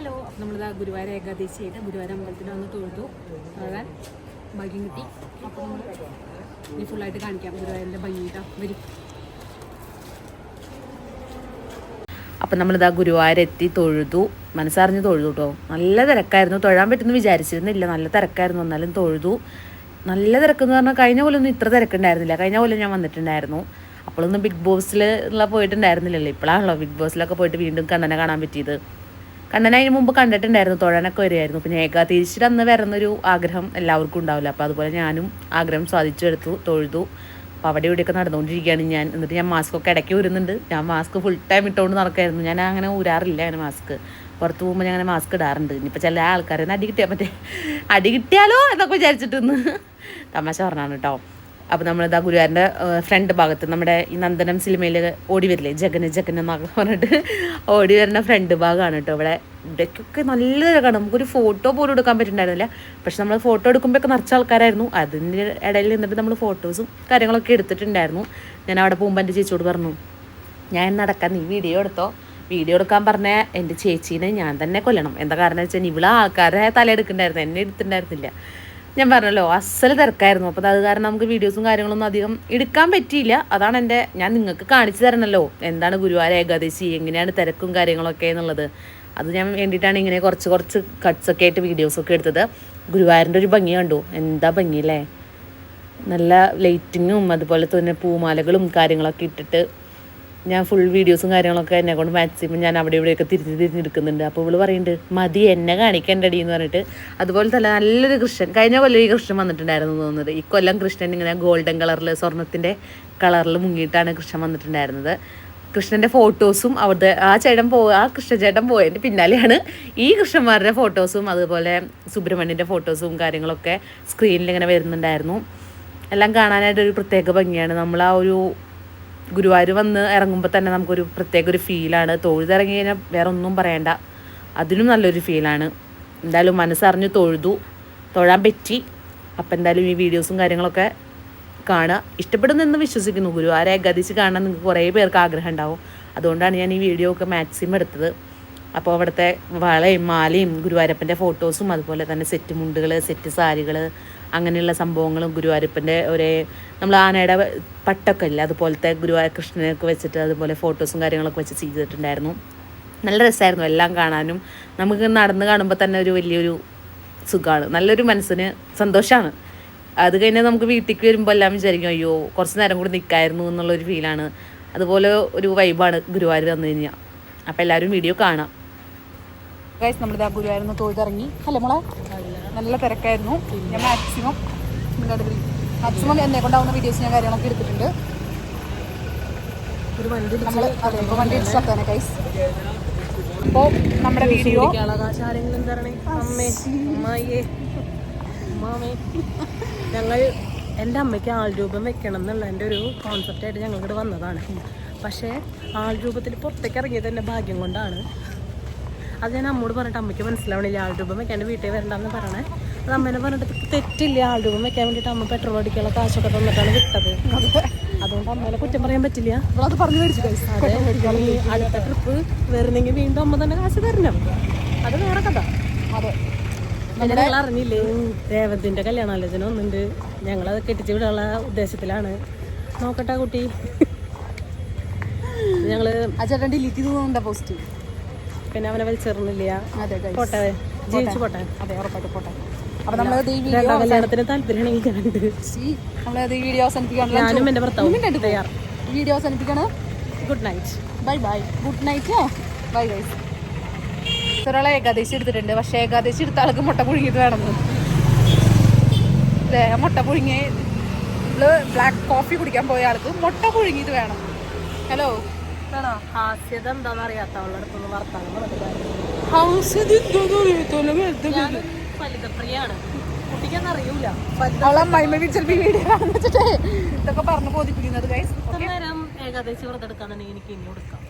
Hello, അപ്പം നമ്മളിതാ ഗുരുവായൂർ ഏകാദശിയായിട്ട് ഗുരുവായൂർ അമ്പലത്തിൽ വന്ന് തൊഴുതു. വളരെ ഭാഗ്യം കിട്ടി. അപ്പോൾ നമ്മൾ ഇനി ഫുള്ളായിട്ട് കാണിക്കാം ഗുരുവായൂരിൻ്റെ ഭംഗിയിട്ടാ വരും. അപ്പം നമ്മളിതാ ഗുരുവായൂരെത്തി തൊഴുതു, മനസ്സറിഞ്ഞ് തൊഴുതു കേട്ടോ. നല്ല തിരക്കായിരുന്നു, തൊഴാൻ പറ്റുമെന്ന് വിചാരിച്ചിരുന്നില്ല. നല്ല തിരക്കായിരുന്നു, എന്നാലും തൊഴുതു. നല്ല തിരക്കെന്ന് പറഞ്ഞാൽ കഴിഞ്ഞ കൊല്ലമൊന്നും ഇത്ര തിരക്കുണ്ടായിരുന്നില്ല. കഴിഞ്ഞ കൊല്ലം ഞാൻ വന്നിട്ടുണ്ടായിരുന്നു, അപ്പോഴൊന്നും ബിഗ് ബോസിലുള്ള പോയിട്ടുണ്ടായിരുന്നില്ലല്ലോ. ഇപ്പോഴാണല്ലോ ബിഗ് ബോസിലൊക്കെ പോയിട്ട് വീണ്ടും കണ്ണനെ കാണാൻ പറ്റിയത്. കണ്ണനെ അതിന് മുമ്പ് കണ്ടിട്ടുണ്ടായിരുന്നു, തൊഴാനൊക്കെ വരുമായിരുന്നു. പിന്നെ ഏകാദശിയുടെ അന്ന് വരുന്നൊരു ആഗ്രഹം എല്ലാവർക്കും ഉണ്ടാവില്ല. അപ്പോൾ അതുപോലെ ഞാനും ആഗ്രഹം സാധിച്ചെടുത്തു, തൊഴുതു. അപ്പോൾ അവിടെ ഇവിടെയൊക്കെ നടന്നുകൊണ്ടിരിക്കുകയാണ് ഞാൻ. എന്നിട്ട് ഞാൻ മാസ്കൊക്കെ ഇടയ്ക്ക് ഊരുന്നുണ്ട്. ഞാൻ മാസ്ക് ഫുൾ ടൈം ഇട്ടുകൊണ്ട് നടക്കായിരുന്നു. ഞാൻ അങ്ങനെ ഊരാറില്ല അങ്ങനെ മാസ്ക്. പുറത്ത് പോകുമ്പോൾ ഞാൻ അങ്ങനെ മാസ്ക് ഇടാറുണ്ട്. ഇനിയിപ്പോൾ ചില ആൾക്കാരെ അടി കിട്ടിയാൽ അടി കിട്ടിയാലോ എന്നൊക്കെ വിചാരിച്ചിട്ടൊന്ന് തമാശ പറഞ്ഞാണ് കേട്ടോ. അപ്പോൾ നമ്മളിതാ ഗുരുവായൂരിൻ്റെ ഫ്രണ്ട് ഭാഗത്ത് നമ്മുടെ ഈ നന്ദനം സിനിമയിൽ ഓടി വരില്ലേ, ജഗന് എന്നൊക്കെ പറഞ്ഞിട്ട് ഓടി വരുന്ന ഫ്രണ്ട് ഭാഗമാണ് കേട്ടോ. ഇവിടേക്കൊക്കെ നല്ല തിരക്കാണ്. നമുക്കൊരു ഫോട്ടോ പോലും എടുക്കാൻ പറ്റുന്നുണ്ടായിരുന്നില്ല. പക്ഷെ നമ്മൾ ഫോട്ടോ എടുക്കുമ്പോഴൊക്കെ നിറച്ച ആൾക്കാരായിരുന്നു. അതിൻ്റെ ഇടയിൽ നിന്നിട്ട് നമ്മൾ ഫോട്ടോസും കാര്യങ്ങളൊക്കെ എടുത്തിട്ടുണ്ടായിരുന്നു. ഞാൻ അവിടെ പോകുമ്പോൾ എൻ്റെ ചേച്ചിയോട് പറഞ്ഞു, ഞാൻ നടക്കാൻ, നീ വീഡിയോ എടുത്തോ. വീഡിയോ എടുക്കാൻ പറഞ്ഞ എൻ്റെ ചേച്ചീനെ ഞാൻ തന്നെ കൊല്ലണം. എന്താ കാരണം വെച്ചാൽ ഇവിടെ ആൾക്കാരെ തലയെടുക്കണ്ടായിരുന്നു, എന്നെ എടുത്തിട്ടുണ്ടായിരുന്നില്ല. ഞാൻ പറഞ്ഞല്ലോ അസല് തിരക്കായിരുന്നു. അപ്പോൾ അത് കാരണം നമുക്ക് വീഡിയോസും കാര്യങ്ങളൊന്നും അധികം എടുക്കാൻ പറ്റിയില്ല. അതാണ് ഞാൻ നിങ്ങൾക്ക് കാണിച്ചു തരണമല്ലോ എന്താണ് ഗുരുവായൂർ ഏകാദശി, എങ്ങനെയാണ് തിരക്കും കാര്യങ്ങളൊക്കെ എന്നുള്ളത്. അത് ഞാൻ വേണ്ടിയിട്ടാണ് ഇങ്ങനെ കുറച്ച് കട്ട്സൊക്കെ ആയിട്ട് വീഡിയോസൊക്കെ എടുത്തത്. ഗുരുവായൂരിൻ്റെ ഒരു ഭംഗി കണ്ടു, എന്താ ഭംഗിയല്ലേ. നല്ല ലൈറ്റിങ്ങും അതുപോലെ തന്നെ പൂമാലകളും കാര്യങ്ങളൊക്കെ ഇട്ടിട്ട് ഞാൻ ഫുൾ വീഡിയോസും കാര്യങ്ങളൊക്കെ എന്നെ കൊണ്ട് മാക്സിമം ഞാൻ അവിടെ ഇവിടെയൊക്കെ തിരിഞ്ഞെടുക്കുന്നുണ്ട്. അപ്പോൾ ഇവള് പറയുന്നുണ്ട് മതി എന്നെ കാണിക്കേണ്ടടി എന്ന് പറഞ്ഞിട്ട്. അതുപോലെ തന്നെ നല്ലൊരു കൃഷ്ണൻ, കഴിഞ്ഞ കൊല്ലം ഈ കൃഷ്ണൻ വന്നിട്ടുണ്ടായിരുന്നു തോന്നുന്നത്. ഈ കൊല്ലം കൃഷ്ണൻ ഇങ്ങനെ ഗോൾഡൻ കളറിൽ സ്വർണ്ണത്തിൻ്റെ കളറിൽ മുങ്ങിയിട്ടാണ് കൃഷ്ണൻ വന്നിട്ടുണ്ടായിരുന്നത്. കൃഷ്ണൻ്റെ ഫോട്ടോസും അവിടുത്തെ ആ കൃഷ്ണചേട്ടൻ പോയതിൻ്റെ പിന്നാലെയാണ് ഈ കൃഷ്ണന്മാരുടെ ഫോട്ടോസും അതുപോലെ സുബ്രഹ്മണ്യൻ്റെ ഫോട്ടോസും കാര്യങ്ങളൊക്കെ സ്ക്രീനിൽ ഇങ്ങനെ വരുന്നുണ്ടായിരുന്നു. എല്ലാം കാണാനായിട്ടൊരു പ്രത്യേക ഭംഗിയാണ്. നമ്മൾ ആ ഒരു ഗുരുവായൂർ വന്ന് ഇറങ്ങുമ്പോൾ തന്നെ നമുക്കൊരു പ്രത്യേക ഒരു ഫീലാണ്. തൊഴുതിറങ്ങി കഴിഞ്ഞാൽ വേറെ ഒന്നും പറയണ്ട, അതിനും നല്ലൊരു ഫീലാണ്. എന്തായാലും മനസ്സറിഞ്ഞ് തൊഴാൻ പറ്റി. അപ്പം എന്തായാലും ഈ വീഡിയോസും കാര്യങ്ങളൊക്കെ കാണുക, ഇഷ്ടപ്പെടുന്നെന്ന് വിശ്വസിക്കുന്നു. ഗുരുവായൂർ ഏകാദശി കാണാൻ നിങ്ങൾക്ക് കുറേ പേർക്ക് ആഗ്രഹം ഉണ്ടാവും. അതുകൊണ്ടാണ് ഞാൻ ഈ വീഡിയോ ഒക്കെ മാക്സിമം എടുത്തത്. അപ്പോൾ അവിടുത്തെ വളയും മാലയും ഗുരുവായൂരപ്പൻ്റെ ഫോട്ടോസും അതുപോലെ തന്നെ സെറ്റ് മുണ്ടുകൾ, സെറ്റ് സാരികൾ, അങ്ങനെയുള്ള സംഭവങ്ങളും ഗുരുവായൂരപ്പൻ്റെ നമ്മൾ ആനയുടെ പട്ടൊക്കെ ഇല്ല അതുപോലത്തെ ഗുരുവായൂർ കൃഷ്ണനൊക്കെ വെച്ചിട്ട് അതുപോലെ ഫോട്ടോസും കാര്യങ്ങളൊക്കെ വെച്ച് ചെയ്തിട്ടുണ്ടായിരുന്നു. നല്ല രസമായിരുന്നു എല്ലാം കാണാനും. നമുക്ക് നടന്ന് കാണുമ്പോൾ തന്നെ ഒരു വലിയൊരു സുഖമാണ്, നല്ലൊരു മനസ്സിന് സന്തോഷമാണ്. അത് കഴിഞ്ഞാൽ നമുക്ക് വീട്ടിലേക്ക് വരുമ്പോൾ എല്ലാം വിചാരിക്കും അയ്യോ കുറച്ച് നേരം കൂടി നിൽക്കായിരുന്നു എന്നുള്ളൊരു ഫീലാണ്. അതുപോലെ ഒരു വൈബാണ് ഗുരുവായൂർ വന്നു കഴിഞ്ഞാൽ. അപ്പോൾ എല്ലാവരും വീഡിയോ കാണാം. ഗൈസ്, നമ്മളിതാ ഗുരുവായൂരിൽ നിന്ന് തൊഴുതിറങ്ങി. അല്ലേ മോളെ, നല്ല തിരക്കായിരുന്നു. ഞാൻ മാക്സിമം എന്നെ കൊണ്ടാവുന്ന വീഡിയോസ് ഞാൻ കാര്യങ്ങളൊക്കെ എടുത്തിട്ടുണ്ട്. ഒരു വണ്ടി ഇടിച്ചാൽ ഗൈസ്. അപ്പോൾ നമ്മുടെ വീഡിയോ ഞങ്ങൾ എൻ്റെ അമ്മയ്ക്ക് ആൾ രൂപം വെക്കണം എന്നുള്ള എൻ്റെ ഒരു കോൺസെപ്റ്റായിട്ട് ഞങ്ങളിവിടെ വന്നതാണ്. പക്ഷേ ആൾ രൂപത്തിൽ പുറത്തേക്ക് ഇറങ്ങിയത് എൻ്റെ ഭാഗ്യം കൊണ്ടാണ്. അത് ഞാൻ അമ്മോട് പറഞ്ഞിട്ട് അമ്മയ്ക്ക് മനസ്സിലാവണില്ല. ആൾ രൂപം വെക്കാൻ വീട്ടിൽ വരണ്ടെന്ന് പറയണേ. അത് അമ്മേനെ പറഞ്ഞിട്ട് തെറ്റില്ല, ആൾ രൂപം വെക്കാൻ വേണ്ടിയിട്ട് അമ്മ പെട്രോൾ അടിക്കാനുള്ള കാശൊക്കെ തന്നിട്ടാണ് വിട്ടത്. അതുകൊണ്ട് അമ്മേനെ കുറ്റം പറയാൻ പറ്റില്ല. അത് പറഞ്ഞു മേടിച്ചു. അതെ, അടുത്ത ട്രിപ്പ് വരുന്നെങ്കിൽ വീണ്ടും അമ്മ തന്നെ കാശ് തരണം, അത് വേറെ കഥ. അതെ, ഞങ്ങൾ അറിഞ്ഞില്ലേ രേവതിൻ്റെ കല്യാണാലോചന ഒന്നുണ്ട്. ഞങ്ങളത് കെട്ടിച്ച് വിടാനുള്ള ഉദ്ദേശത്തിലാണ്. നോക്കട്ടെ കുട്ടി. ഞങ്ങള് ചേട്ടൻ ഡിലീറ്റ് ചെയ്തുകൊണ്ടാ പോസ്റ്റ്. പിന്നെ അവനെ വലിച്ചെറിഞ്ഞില്ല. അതെ, പോട്ടെ, ജീവിച്ചു പോട്ടെ. അതെ, ഉറപ്പായിട്ട് പോട്ടെ. അപ്പോൾ നമ്മൾ കല്യാണത്തിന് താല്പര്യമാണെങ്കിൽ നമ്മളത് വീഡിയോ അവസാനിപ്പിക്കണം. ഞാനും എൻ്റെ ഭർത്താവും തയ്യാർ. വീഡിയോ അവസാനിപ്പിക്കണം. Good night. Bye. Good night. Bye guys. ഒരാളെ ഏകാദശി എടുത്തിട്ടുണ്ട്. പക്ഷേ ഏകാദശി എടുത്ത ആൾക്ക് മുട്ട പുഴുങ്ങിയിട്ട് വേണമെന്ന്. അതെ, മുട്ട പുഴുങ്ങി ബ്ലാക്ക് കോഫി കുടിക്കാൻ പോയ ആൾക്ക് മുട്ട പുഴുങ്ങിയിട്ട് വേണം. ഹലോ, ഹാസ്യത എന്താണെന്ന് അറിയാത്തവളുടെ അടുത്തൊന്ന് വർത്താനം ഫലിതപ്രിയാണ്. കുട്ടിക്കൊന്നും അറിയൂല. ഇതൊക്കെ പറഞ്ഞു ബോധിപ്പിക്കുന്നത് ഗൈസ്. നേരം ഏകാദശി വ്രതം എടുക്കാന്നുണ്ടെങ്കിൽ എനിക്ക് ഇനി കൊടുക്കാം.